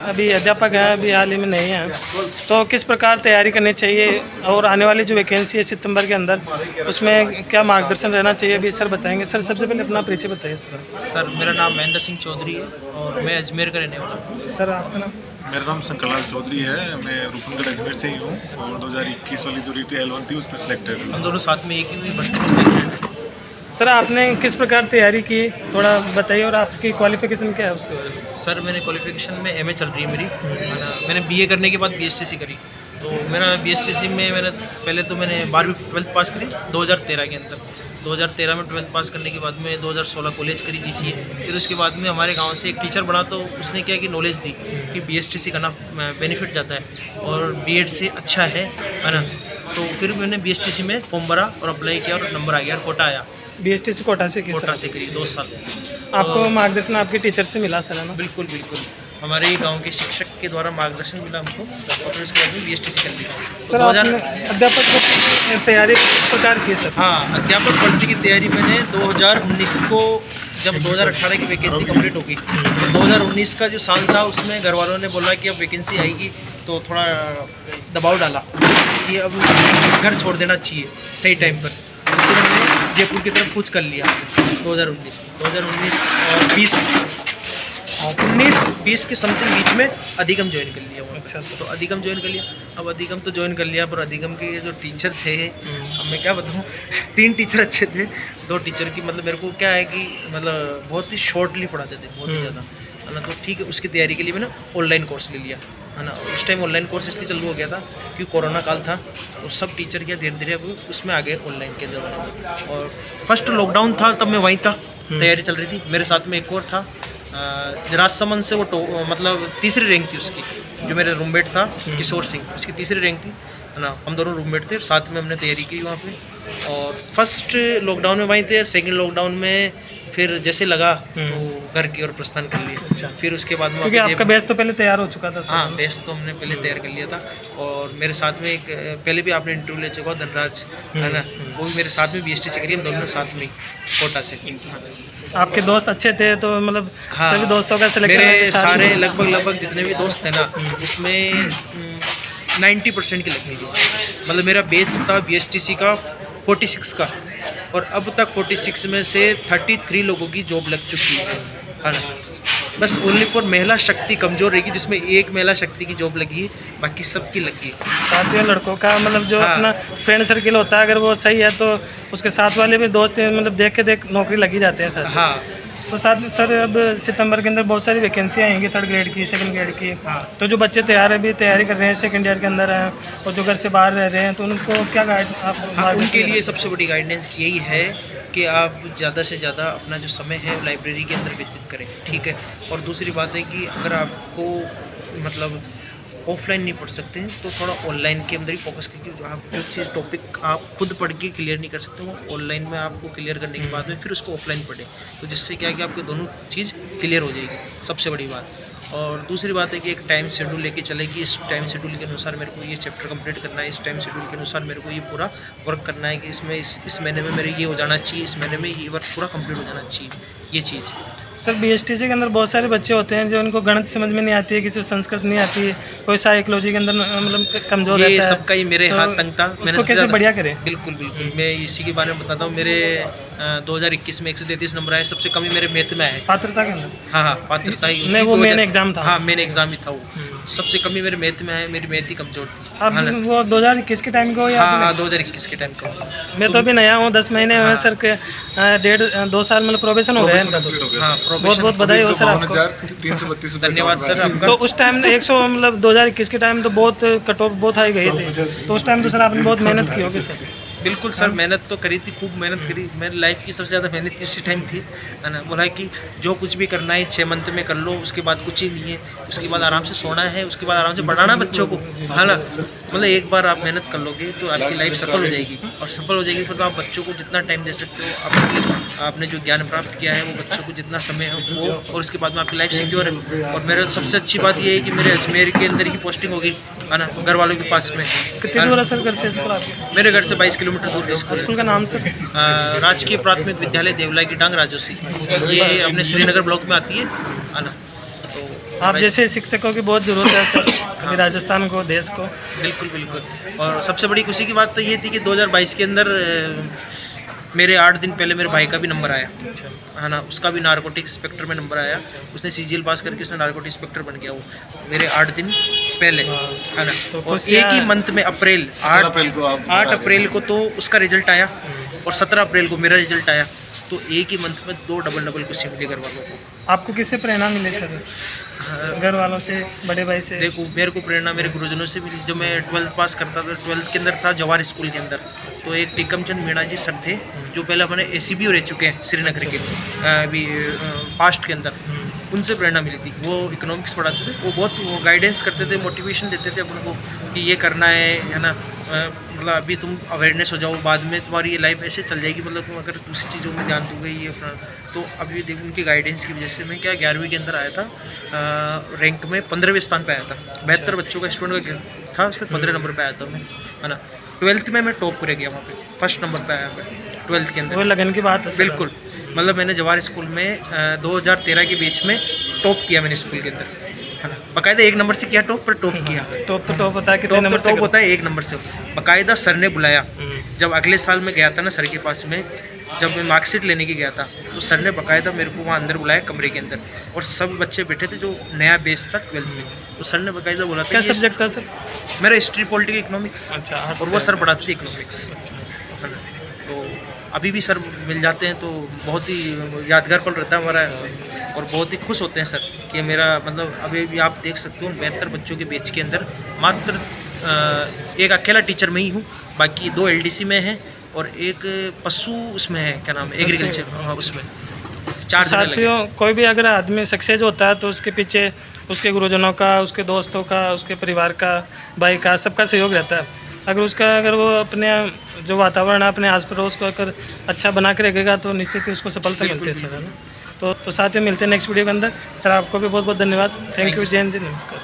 अभी अध्यापक हैं, अभी हाल ही में नहीं हैं, तो किस प्रकार तैयारी करनी चाहिए और आने वाली जो वैकेंसी है सितंबर के अंदर, उसमें क्या मार्गदर्शन रहना चाहिए, अभी सर बताएंगे। सर सबसे पहले अपना परिचय बताइए। सर मेरा नाम महेंद्र सिंह चौधरी है और मैं अजमेर का रहने वाला हूँ। सर आपका नाम? मेरा नाम शंकरलाल चौधरी है, मैं रूपनगढ़ अजमेर से ही हूँ और 2021 वाली जो रीटी L1 थी उसमें सिलेक्टेड हूँ। हम दोनों साथ में एक ही भर्ती में सिलेक्टेड हैं। सर आपने किस प्रकार तैयारी की, थोड़ा बताइए, और आपकी क्वालिफिकेशन क्या है उसके बारे में? सर मैंने क्वालिफिकेशन में MA चल रही है मेरी, है ना। मैंने BA करने के बाद BSTC करी, तो मेरा BSTC में मैंने पहले तो मैंने 12वीं 12th पास करी 2013 के अंदर। 2013 में 12th पास करने के बाद में 2016 कॉलेज करी GCA। फिर उसके बाद में हमारे गांव से एक टीचर बना, तो उसने क्या कि नॉलेज दी कि BSTC करना बेनिफिट जाता है और B.Ed से अच्छा है ना। तो फिर मैंने BSTC में फॉर्म भरा और अप्लाई किया और नंबर आ गया और कोटा आया। BSTC कोटा से की? कोटा से करी 2 साल। आपको मार्गदर्शन आपके टीचर से मिला सर, है ना? बिल्कुल बिल्कुल, हमारे ही गांव के शिक्षक के द्वारा मार्गदर्शन मिला हमको और फिर उसके बाद में BSTC कर लिया। सर आपने अध्यापक की तैयारी किस प्रकार की सर? हाँ, अध्यापक भर्ती की तैयारी मैंने 2019 को, जब 2018 की वैकेंसी कंप्लीट होगी, तो 2019 का जो साल था उसमें घर वालों ने बोला कि अब वैकेंसी आएगी, तो थोड़ा दबाव डाला कि अब घर छोड़ देना चाहिए सही टाइम पर। तो फिर हमने जयपुर की तरफ कुछ कर लिया 2019 में। 2019 और 19-20 के समथिंग बीच में अधिगम ज्वाइन कर लिया। अच्छा सर। तो अधिगम ज्वाइन कर लिया। अब अधिगम तो ज्वाइन कर लिया, पर अधिगम के जो टीचर थे, अब मैं क्या बताऊँ 3 टीचर अच्छे थे, 2 टीचर की मतलब मेरे को क्या है कि मतलब बहुत ही शॉर्टली पढ़ाते थे, बहुत ही ज़्यादा, है ना। तो ठीक है, उसकी तैयारी के लिए मैंने ऑनलाइन कोर्स ले लिया, है ना। उस टाइम ऑनलाइन कोर्स इसलिए चालू हो गया था क्योंकि कोरोना काल था और सब टीचर क्या धीरे धीरे अब उसमें आ गए ऑनलाइन के अंदर। और फर्स्ट लॉकडाउन था तब मैं वहीं था, तैयारी चल रही थी। मेरे साथ में एक और था राजसमंद से, वो मतलब तीसरी रैंक थी उसकी, जो मेरे रूममेट था किशोर सिंह, उसकी तीसरी रैंक थी, है ना। हम दोनों रूममेट थे, साथ में हमने तैयारी की वहाँ पे। और फर्स्ट लॉकडाउन में वहीं थे, सेकंड लॉकडाउन में फिर जैसे लगा तो घर की ओर प्रस्थान कर लिया। अच्छा। फिर उसके बाद में क्योंकि आपका बैच तो पहले तैयार हो चुका था सर? हाँ, बेस तो हमने पहले तैयार कर लिया था। और मेरे साथ में एक पहले भी आपने इंटरव्यू ले चुका धनराज, है ना, वो भी मेरे साथ में BSTC करी, हम दोनों साथ में कोटा से। आपके दोस्त अच्छे थे तो मतलब हाँ, सभी दोस्तों का सिलेक्शन? मेरे सारे लगभग जितने भी दोस्त थे ना, उसमें 90% की लगी थी। मतलब मेरा बेस था BSTC का 46 का, और अब तक 46 में से 33 लोगों की जॉब लग चुकी है ना। बस ओनली फॉर महिला शक्ति कमज़ोर रहेगी, जिसमें एक महिला शक्ति की जॉब लगी है, बाकी सबकी लगी। साथियों लड़कों का मतलब जो हाँ। अपना फ्रेंड सर्किल होता है, अगर वो सही है तो उसके साथ वाले भी दोस्त हैं, मतलब देख के नौकरी लगी जाते हैं सर। हाँ। तो साथ में सर अब सितंबर के अंदर बहुत सारी वैकेंसी आएंगी, 3rd ग्रेड की, 2nd ग्रेड की। हाँ। तो जो बच्चे तैयारी कर रहे हैं, 2nd ईयर के अंदर हैं और जो घर से बाहर रह रहे हैं, तो उनको क्या हाँ, उनके लिए सबसे बड़ी गाइडेंस यही है कि आप ज़्यादा से ज़्यादा अपना जो समय है लाइब्रेरी के अंदर व्यतीत करें, ठीक है। और दूसरी बात है कि अगर आपको मतलब ऑफलाइन नहीं पढ़ सकते हैं तो थोड़ा ऑनलाइन के अंदर ही फोकस करके आप जो चीज़ टॉपिक आप खुद पढ़ के क्लियर नहीं कर सकते, वो ऑनलाइन में आपको क्लियर करने के बाद में फिर उसको ऑफलाइन पढ़ें, तो जिससे क्या है कि आपके दोनों चीज़ क्लियर हो जाएगी, सबसे बड़ी बात। और दूसरी बात है कि एक टाइम शेड्यूल लेके चले कि इस टाइम शेड्यूल के अनुसार मेरे को ये चैप्टर कंप्लीट करना है, इस टाइम शेड्यूल के अनुसार मेरे को ये पूरा वर्क करना है कि इसमें इस महीने में मेरे ये हो जाना चाहिए, इस महीने में ये वर्क पूरा कंप्लीट हो जाना चाहिए, ये चीज़। सर BSTC के अंदर बहुत सारे बच्चे होते हैं जो उनको गणित समझ में नहीं आती है, किसी को संस्कृत नहीं आती है, कोई साइकोलॉजी के अंदर मतलब कमजोर रहता है। ये सबका ही मेरे हाथ तंग था, मैंने कैसे बढ़िया करें? बिल्कुल बिल्कुल, मैं इसी के बारे में बताता हूँ। मेरे 2021 में 133 नंबर आए, सबसे कम ही मेरे मैथ में आए। पात्रता के अंदर? हाँ, पात्रता ही नहीं, वो मेन एग्जाम था। हाँ, मेन एग्जाम ही था वो, सबसे कम ही मेरे मैथ में आए, मेरी मैथ ही कमजोर थी। अब वो 2021 के टाइम को या? हाँ, 2021 के टाइम से। मैं तो अभी नया हूँ, 10 महीने हुए सर के, 1.5-2 साल मतलब प्रोबेशन हो गया इनका। हाँ, बहुत बहुत बधाई हो सर आपको। 52,332 धन्यवाद सर आपका। तो उस टाइम 100 मतलब 2021 के टाइम तो बहुत कट ऑफ बहुत हाई गए थे, तो उस टाइम तो सर आपने बहुत मेहनत की होगी सर? बिल्कुल सर, मेहनत तो करी थी, खूब मेहनत करी। मेरी लाइफ की सबसे ज़्यादा मेहनत इसी टाइम थी, है ना। बोला कि जो कुछ भी करना है 6 मंथ में कर लो, उसके बाद कुछ ही नहीं है, उसके बाद आराम से सोना है, उसके बाद आराम से पढ़ाना बच्चों को, है ना। मतलब एक बार आप मेहनत कर लोगे तो आपकी लाइफ सफल हो जाएगी, और सफल हो जाएगी फिर तो आप बच्चों को जितना टाइम दे सकते हो, आपने जो ज्ञान प्राप्त किया है वो बच्चों को जितना समय है वो, और उसके बाद में आपकी लाइफ सिक्योर है। और मेरे सबसे अच्छी बात ये है कि मेरे अजमेर के अंदर की पोस्टिंग होगी, है ना, घर वालों के पास में। कितनी दूर है सर घर से स्कूल आपके? मेरे घर से 22 किलोमीटर दूर है स्कूल। स्कूल का नाम सर? राजकीय प्राथमिक विद्यालय देवलाई की डांग राजोसी, ये अपने श्रीनगर ब्लॉक में आती है ना। तो आप जैसे शिक्षकों की बहुत ज़रूरत है सर अभी राजस्थान को, देश को। बिल्कुल बिल्कुल। और सबसे बड़ी खुशी की बात तो ये थी कि 2022 के अंदर मेरे 8 दिन पहले मेरे भाई का भी नंबर आया, अच्छा, है ना, उसका भी नारकोटिक इंस्पेक्टर में नंबर आया। उसने CGL पास करके उसने नारकोटिक इंस्पेक्टर बन गया, वो मेरे 8 दिन पहले, है ना। तो और एक ही मंथ में अप्रैल 8 अप्रैल को आप 8 अप्रैल को तो उसका रिजल्ट आया और 17 अप्रैल को मेरा रिजल्ट आया। तो एक ही मंथ में 2 डबल खुशी मिली घर वालों को। आपको किससे प्रेरणा मिली सर? घर वालों से, बड़े भाई से? देखो, मेरे को प्रेरणा मेरे गुरुजनों से मिली। जब मैं 12th पास करता था, 12th के अंदर था जवाहर स्कूल के अंदर, तो एक टीकम चंद मीणा जी सर थे जो पहले अपने ACBO रह चुके हैं श्रीनगर के अभी पास्ट के अंदर। उनसे प्रेरणा मिली थी। वो इकोनॉमिक्स पढ़ाते थे, वो बहुत गाइडेंस करते थे, मोटिवेशन देते थे अपन को कि ये करना है ना। मतलब अभी तुम अवेयरनेस हो जाओ, बाद में तुम्हारी ये लाइफ ऐसे चल जाएगी, मतलब तुम अगर दूसरी चीज़ों में ध्यान दोगे ये अपना। तो अभी देखो उनकी गाइडेंस की वजह से मैं क्या 11वीं के अंदर आया था, रैंक में 15वें स्थान पे आया था। 72 बच्चों का स्टूडेंट का था, उसमें 15 नंबर पे आया था मैं, है ना। 12th में मैं टॉप कर गया, वहाँ पे फर्स्ट नंबर पे आया मैं 12th के अंदर। वो लगन की बात है सर। बिल्कुल, मतलब मैंने जवाहर स्कूल में 2013 के बीच में टॉप किया मैंने स्कूल के अंदर, है ना। बाकायदा 1 नंबर से किया टॉप, पर टॉप किया। टॉप तो टॉप होता है, कितने टॉप नंबर तो से? टॉप होता है 1 नंबर से। बाकायदा सर ने बुलाया। जब अगले साल मैं गया था ना सर के पास में, जब मैं मार्कशीट लेने के गया था, तो सर ने बाकायदा मेरे को वहाँ अंदर बुलाया कमरे के अंदर, और सब बच्चे बैठे थे जो नया बेस था 12th में। तो सर ने बाकायदा बोला था क्या ये सब्जेक्ट था सर? मेरा हिस्ट्री, पॉलिटिकल, इकोनॉमिक्स, अच्छा, और वो सर पढ़ाते थे इकोनॉमिक्स, है ना। तो अभी भी सर मिल जाते हैं तो बहुत ही यादगार पल रहता है हमारा, और बहुत ही खुश होते हैं सर कि मेरा मतलब अभी भी आप देख सकते हो 72 बच्चों के बैच के अंदर मात्र एक अकेला टीचर में ही हूँ, बाकी 2 LDC में हैं और एक पशु उसमें है, क्या नाम है, एग्रीकल्चर, हाँ उसमें 4 जने लगे। साथियों, कोई भी अगर आदमी सक्सेस होता है तो उसके पीछे उसके गुरुजनों का, उसके दोस्तों का, उसके परिवार का, भाई का, सबका सहयोग रहता है। अगर वो अपने जो वातावरण है, अपने आस पड़ोस को अगर अच्छा बना के रखेगा तो निश्चित ही उसको सफलता मिलती है सर, है ना। तो साथियों, मिलते हैं नेक्स्ट वीडियो के अंदर। सर आपको भी बहुत बहुत धन्यवाद। Thank you. जय हिंद जी, नमस्कार।